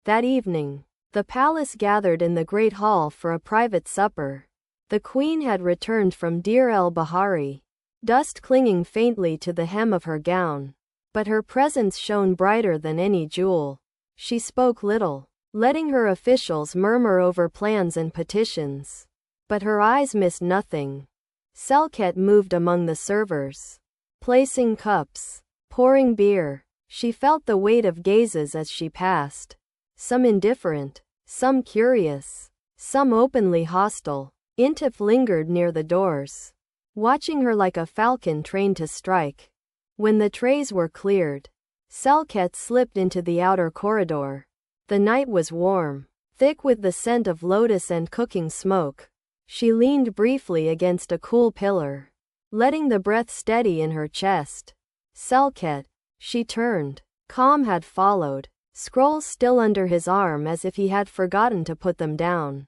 [SPEAKER 1] That evening, the palace gathered in the great hall for a private supper. The queen had returned from Deir el-Bahari, dust clinging faintly to the hem of her gown. But her presence shone brighter than any jewel. She spoke little, letting her officials murmur over plans and petitions. But her eyes missed nothing. Selkhet moved among the servers, placing cups, pouring beer. She felt the weight of gazes as she passed. Some indifferent, some curious, some openly hostile. Intif lingered near the doors, watching her like a falcon trained to strike. When the trays were cleared, Selkhet slipped into the outer corridor. The night was warm, thick with the scent of lotus and cooking smoke. She leaned briefly against a cool pillar, letting the breath steady in her chest. Selkhet, she turned. Calm had followed, scrolls still under his arm as if he had forgotten to put them down.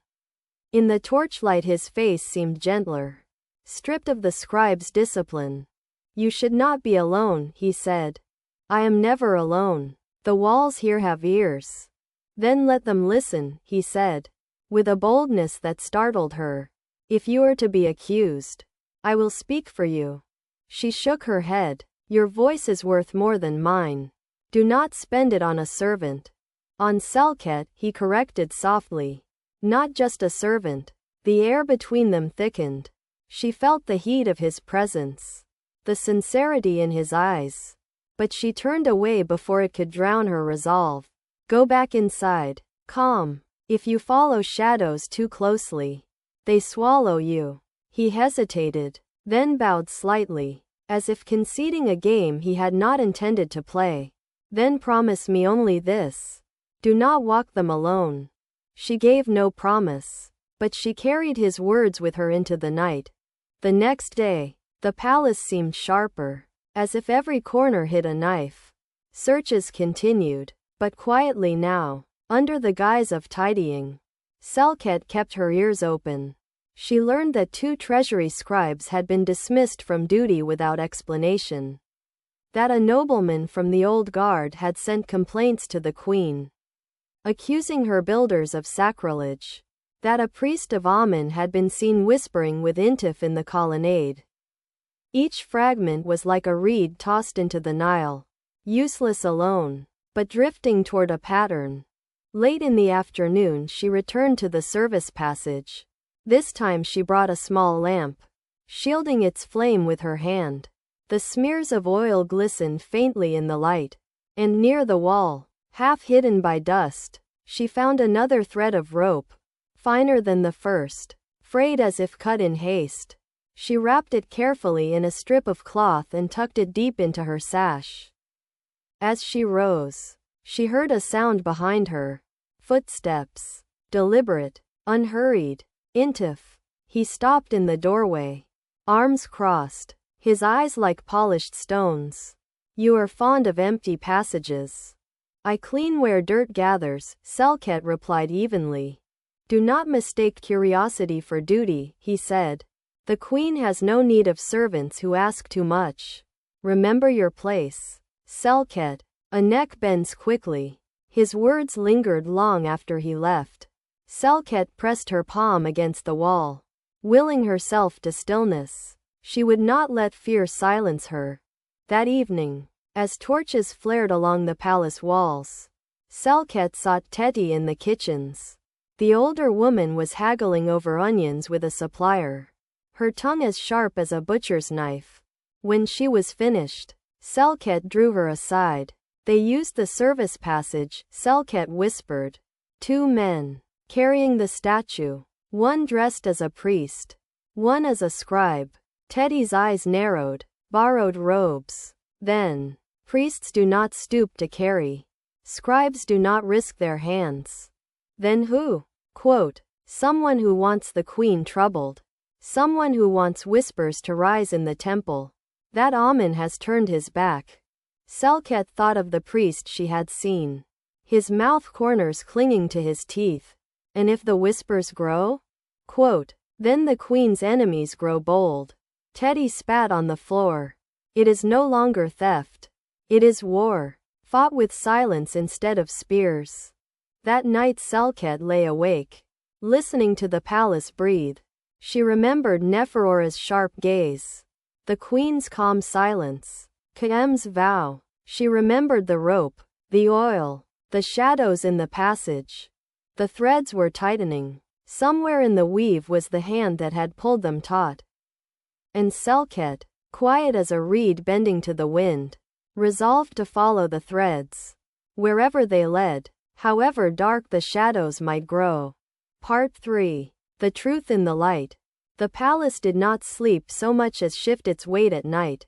[SPEAKER 1] In the torchlight his face seemed gentler, stripped of the scribe's discipline. You should not be alone, he said. I am never alone. The walls here have ears. Then let them listen, he said, with a boldness that startled her. If you are to be accused, I will speak for you. She shook her head. Your voice is worth more than mine. Do not spend it on a servant. On Selkhet, he corrected softly. Not just a servant. The air between them thickened. She felt the heat of his presence, the sincerity in his eyes. But she turned away before it could drown her resolve. Go back inside. Calm. If you follow shadows too closely, they swallow you. He hesitated, then bowed slightly, as if conceding a game he had not intended to play. Then promise me only this. Do not walk them alone. She gave no promise, but she carried his words with her into the night. The next day, the palace seemed sharper. as if every corner hid a knife. Searches continued, but quietly now, under the guise of tidying. Selkhet kept her ears open. She learned that 2 treasury scribes had been dismissed from duty without explanation. That a nobleman from the old guard had sent complaints to the queen, accusing her builders of sacrilege. That a priest of Amun had been seen whispering with Intif in the colonnade. Each fragment was like a reed tossed into the Nile, useless alone, but drifting toward a pattern. Late in the afternoon she returned to the service passage. This time she brought a small lamp, shielding its flame with her hand. The smears of oil glistened faintly in the light, and near the wall, half hidden by dust, she found another thread of rope, finer than the first, frayed as if cut in haste. She wrapped it carefully in a strip of cloth and tucked it deep into her sash. As she rose, she heard a sound behind her. Footsteps. Deliberate, unhurried. Intif. He stopped in the doorway, arms crossed, his eyes like polished stones. You are fond of empty passages. I clean where dirt gathers, Selkhet replied evenly. Do not mistake curiosity for duty, he said. The queen has no need of servants who ask too much. Remember your place. Selkhet. A neck bends quickly. His words lingered long after he left. Selkhet pressed her palm against the wall, willing herself to stillness. She would not let fear silence her. That evening, as torches flared along the palace walls, Selkhet sought Teti in the kitchens. The older woman was haggling over onions with a supplier, her tongue as sharp as a butcher's knife. When she was finished, Selkhet drew her aside. They used the service passage, Selkhet whispered. 2 men, carrying the statue, one dressed as a priest, one as a scribe. Teddy's eyes narrowed. Borrowed robes. Then, priests do not stoop to carry. Scribes do not risk their hands. Then who? Quote, someone who wants the queen troubled. Someone who wants whispers to rise in the temple. That Amun has turned his back. Selkhet thought of the priest she had seen, his mouth corners clinging to his teeth. And if the whispers grow? Quote, then the queen's enemies grow bold. Teddy spat on the floor. It is no longer theft. It is war, fought with silence instead of spears. That night Selkhet lay awake, listening to the palace breathe. She remembered Neferora's sharp gaze, the queen's calm silence, Kem's vow. She remembered the rope, the oil, the shadows in the passage. The threads were tightening. Somewhere in the weave was the hand that had pulled them taut. And Selkhet, quiet as a reed bending to the wind, resolved to follow the threads, wherever they led, however dark the shadows might grow. Part 3. The truth in the light. The palace did not sleep so much as shift its weight at night.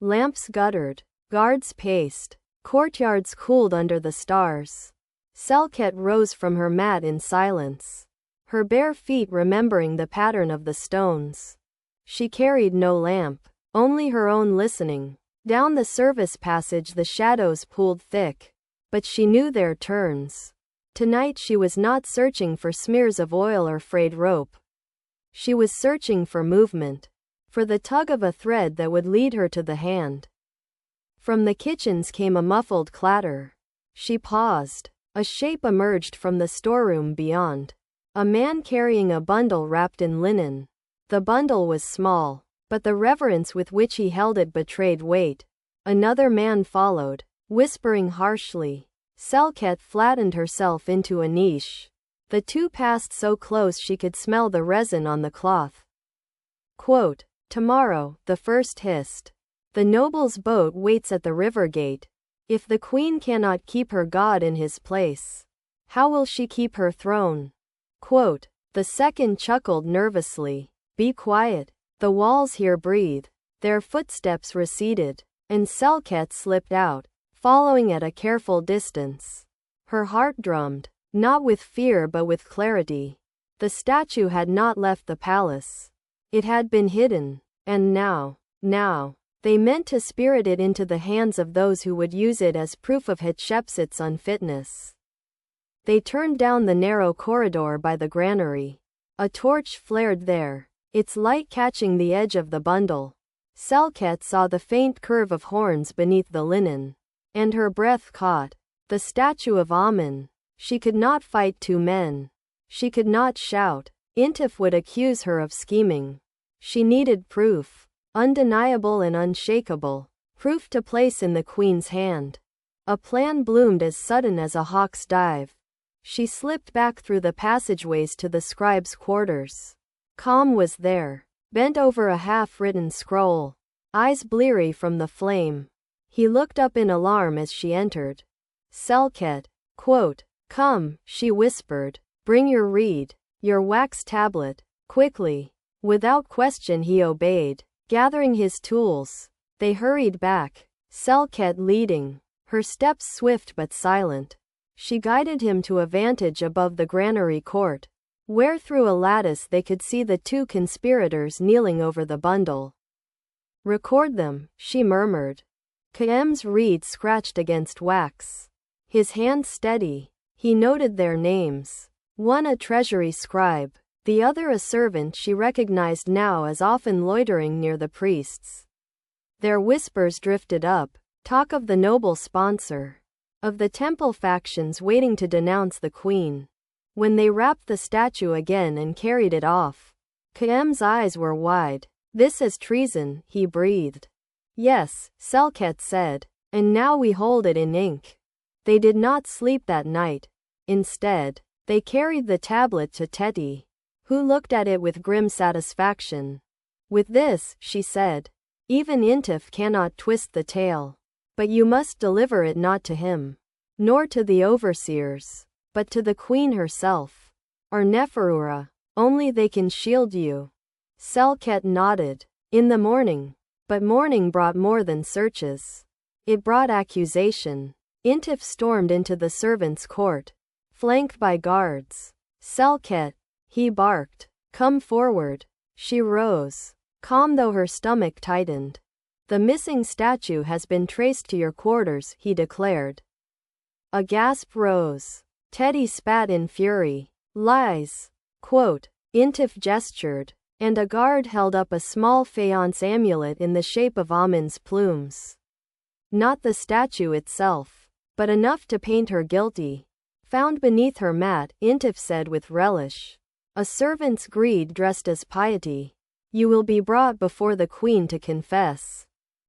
[SPEAKER 1] Lamps guttered, guards paced, courtyards cooled under the stars. Selkhet rose from her mat in silence, her bare feet remembering the pattern of the stones. She carried no lamp, only her own listening. Down the service passage the shadows pooled thick, but she knew their turns. Tonight she was not searching for smears of oil or frayed rope. She was searching for movement, for the tug of a thread that would lead her to the hand. From the kitchens came a muffled clatter. She paused. A shape emerged from the storeroom beyond. A man carrying a bundle wrapped in linen. The bundle was small, but the reverence with which he held it betrayed weight. Another man followed, whispering harshly. Selkhet flattened herself into a niche. The two passed so close she could smell the resin on the cloth. Quote, tomorrow, the first hissed. The noble's boat waits at the river gate. If the queen cannot keep her god in his place, how will she keep her throne? Quote, the second chuckled nervously. Be quiet. The walls here breathe. Their footsteps receded, and Selkhet slipped out, following at a careful distance. Her heart drummed, not with fear but with clarity. The statue had not left the palace. It had been hidden, and now, They meant to spirit it into the hands of those who would use it as proof of Hatshepsut's unfitness. They turned down the narrow corridor by the granary. A torch flared there, its light catching the edge of the bundle. Selkhet saw the faint curve of horns beneath the linen, and her breath caught. The statue of Amun. She could not fight two men. She could not shout. Intif would accuse her of scheming. She needed proof, undeniable and unshakable, proof to place in the queen's hand. A plan bloomed as sudden as a hawk's dive. She slipped back through the passageways to the scribe's quarters. Calm was there, bent over a half-written scroll, eyes bleary from the flame. He looked up in alarm as she entered. Selkhet, quote, "Come," she whispered, "bring your reed, your wax tablet, quickly." Without question he obeyed. Gathering his tools, they hurried back, Selkhet leading, her steps swift but silent. She guided him to a vantage above the granary court, where through a lattice they could see the two conspirators kneeling over the bundle. "Record them," she murmured. Km's reed scratched against wax. His hand steady, he noted their names. One a treasury scribe, the other a servant she recognized now as often loitering near the priests. Their whispers drifted up, talk of the noble sponsor, of the temple factions waiting to denounce the queen. When they wrapped the statue again and carried it off, Km's eyes were wide. "This is treason," he breathed. "Yes," Selkhet said, "and now we hold it in ink." They did not sleep that night. Instead, they carried the tablet to Teti, who looked at it with grim satisfaction. "With this," she said, "even Intif cannot twist the tale. But you must deliver it not to him, nor to the overseers, but to the queen herself, or Neferura. Only they can shield you." Selkhet nodded. In the morning. But morning brought more than searches. It brought accusation. Intif stormed into the servants' court, flanked by guards. "Selkhet," he barked, "come forward." She rose, calm though her stomach tightened. "The missing statue has been traced to your quarters," he declared. A gasp rose. Teddy spat in fury. "Lies." Quote. Intif gestured, and a guard held up a small faience amulet in the shape of Amun's plumes. Not the statue itself, but enough to paint her guilty. "Found beneath her mat," Intif said with relish. "A servant's greed dressed as piety. You will be brought before the queen to confess."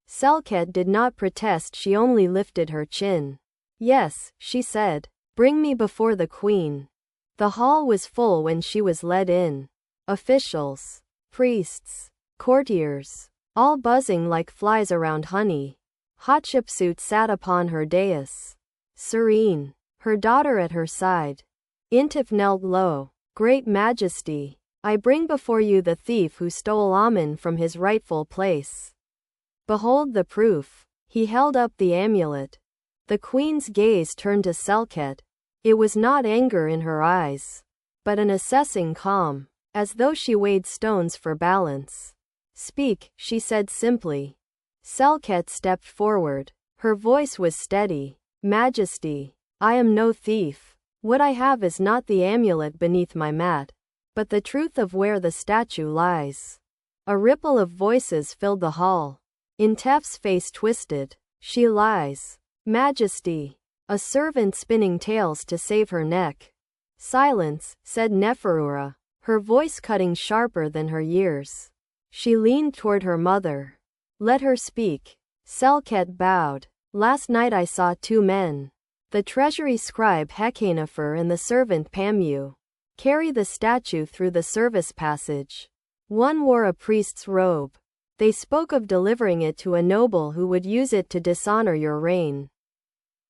[SPEAKER 1] Selkhet did not protest, she only lifted her chin. "Yes," she said, "bring me before the queen." The hall was full when she was led in. Officials, priests, courtiers, all buzzing like flies around honey. Hatshepsut sat upon her dais, serene, her daughter at her side. Intif knelt low. "Great Majesty, I bring before you the thief who stole Amun from his rightful place. Behold the proof." He held up the amulet. The queen's gaze turned to Selkhet. It was not anger in her eyes, but an assessing calm, as though she weighed stones for balance. "Speak," she said simply. Selkhet stepped forward. Her voice was steady. "Majesty, I am no thief. What I have is not the amulet beneath my mat, but the truth of where the statue lies." A ripple of voices filled the hall. Intef's face twisted. "She lies, Majesty." A servant spinning tales to save her neck. "Silence," said Neferura, her voice cutting sharper than her years. She leaned toward her mother. "Let her speak." Selkhet bowed. "Last night I saw two men, the treasury scribe Hekhanefer and the servant Pamu, carry the statue through the service passage. One wore a priest's robe. They spoke of delivering it to a noble who would use it to dishonor your reign."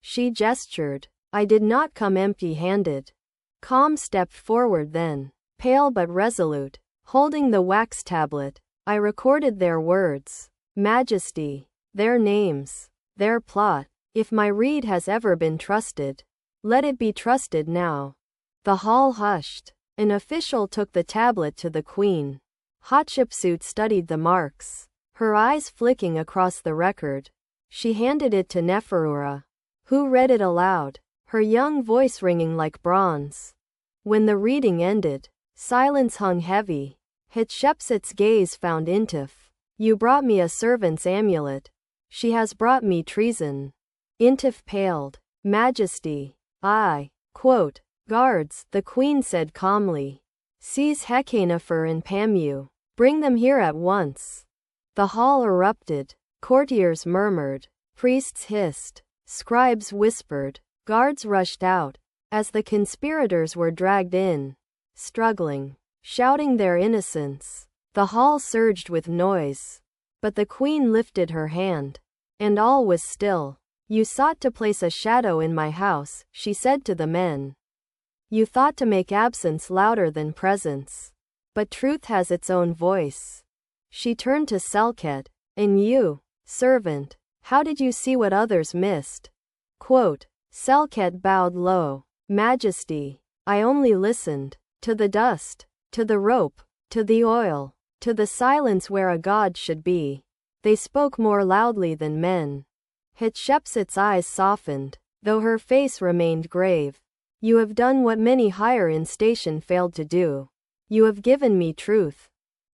[SPEAKER 1] She gestured. "I did not come empty-handed." Calm stepped forward then, pale but resolute, holding the wax tablet. "I recorded their words, Majesty, their names, their plot. If my reed has ever been trusted, let it be trusted now." The hall hushed. An official took the tablet to the queen. Hatshepsut studied the marks. her eyes flicking across the record. She handed it to Neferura, who read it aloud, her young voice ringing like bronze. When the reading ended, silence hung heavy. Hatshepsut's gaze found Intif. You brought me a servant's amulet. She has brought me treason. Intif paled. Majesty. I quote, guards, the queen said calmly. Seize Hekenefer and Pamu. Bring them here at once. The hall erupted. Courtiers murmured. Priests hissed. Scribes whispered. Guards rushed out. As the conspirators were dragged in, struggling, shouting their innocence, the hall surged with noise. But the queen lifted her hand, and all was still. You sought to place a shadow in my house, she said to the men. You thought to make absence louder than presence. But truth has its own voice. She turned to Selkhet. And you, servant, how did you see what others missed? Quote, Selkhet bowed low. Majesty, I only listened. To the dust, to the rope, to the oil, to the silence where a god should be. They spoke more loudly than men. Hatshepsut's eyes softened, though her face remained grave. You have done what many higher in station failed to do. You have given me truth.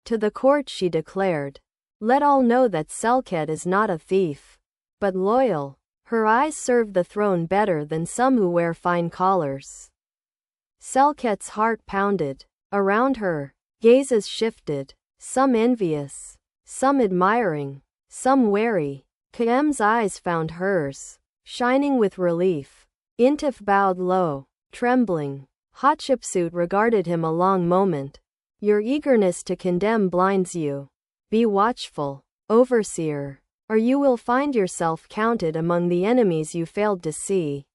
[SPEAKER 1] To the court she declared. Let all know that Selkhet is not a thief, but loyal. Her eyes serve the throne better than some who wear fine collars. Selkhet's heart pounded. Around her, gazes shifted, some envious, some admiring, some wary. Kem's eyes found hers, shining with relief. Intif bowed low, trembling. Hatshepsut regarded him a long moment. Your eagerness to condemn blinds you. Be watchful, overseer, or you will find yourself counted among the enemies you failed to see.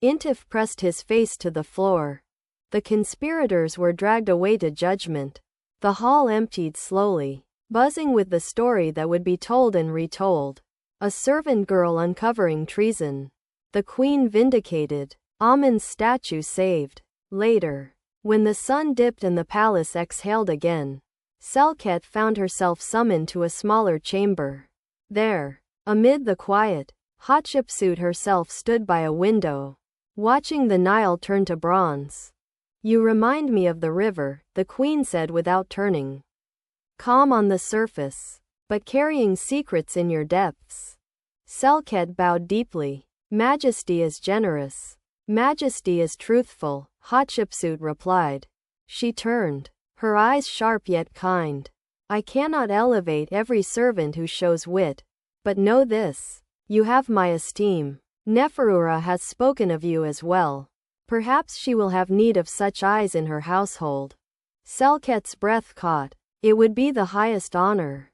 [SPEAKER 1] Intif pressed his face to the floor. The conspirators were dragged away to judgment. The hall emptied slowly, buzzing with the story that would be told and retold. A servant girl uncovering treason. The queen vindicated. Amun's statue saved. Later, when the sun dipped and the palace exhaled again, Selkhet found herself summoned to a smaller chamber. There, amid the quiet, Hatshepsut herself stood by a window, watching the Nile turn to bronze. You remind me of the river, the queen said without turning. Calm on the surface, but carrying secrets in your depths. Selkhet bowed deeply. Majesty is generous. Majesty is truthful, Hatshepsut replied. She turned, her eyes sharp yet kind. I cannot elevate every servant who shows wit, but know this, you have my esteem. Neferura has spoken of you as well. Perhaps she will have need of such eyes in her household. Selkhet's breath caught. It would be the highest honor.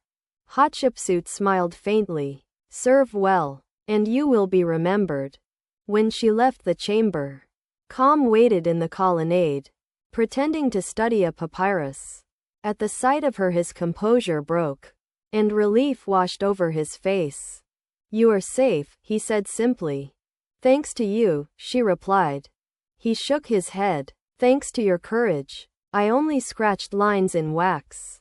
[SPEAKER 1] Hatshepsut smiled faintly. Serve well, and you will be remembered. When she left the chamber, Kham waited in the colonnade, pretending to study a papyrus. At the sight of her his composure broke, and relief washed over his face. You are safe, he said simply. Thanks to you, she replied. He shook his head. Thanks to your courage. I only scratched lines in wax.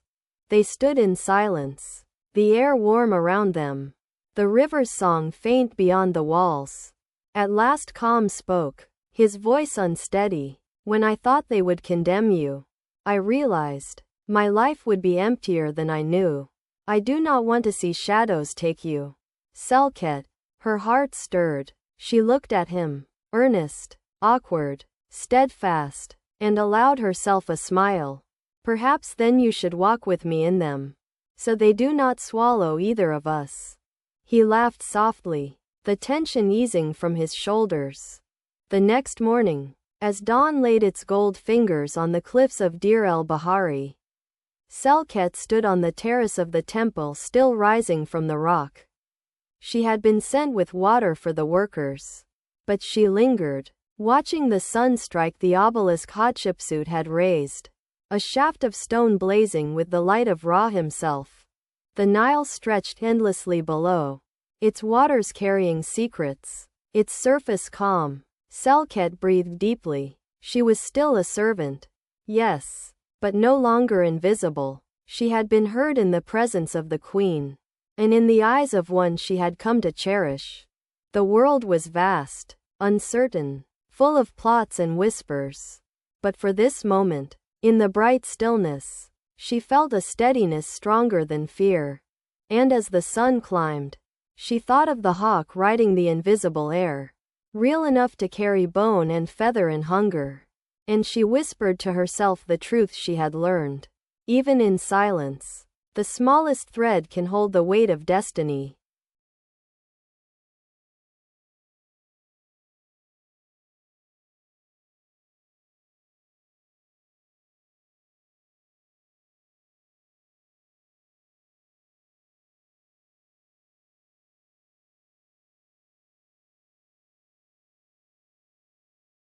[SPEAKER 1] They stood in silence, the air warm around them, the river's song faint beyond the walls. At last Kham spoke, his voice unsteady. When I thought they would condemn you, I realized my life would be emptier than I knew. I do not want to see shadows take you. Selkhet, her heart stirred. She looked at him, earnest, awkward, steadfast, and allowed herself a smile. Perhaps then you should walk with me in them, so they do not swallow either of us. He laughed softly, the tension easing from his shoulders. The next morning, as dawn laid its gold fingers on the cliffs of Deir el-Bahari, Selkhet stood on the terrace of the temple still rising from the rock. She had been sent with water for the workers, but she lingered, watching the sun strike the obelisk Hatshepsut had raised, a shaft of stone blazing with the light of Ra himself. The Nile stretched endlessly below, its waters carrying secrets, its surface calm. Selkhet breathed deeply. She was still a servant. Yes, but no longer invisible. She had been heard in the presence of the queen, and in the eyes of one she had come to cherish. The world was vast, uncertain, full of plots and whispers. But for this moment, in the bright stillness, she felt a steadiness stronger than fear. And as the sun climbed, she thought of the hawk riding the invisible air, real enough to carry bone and feather and hunger. And she whispered to herself the truth she had learned. Even in silence, the smallest thread can hold the weight of destiny.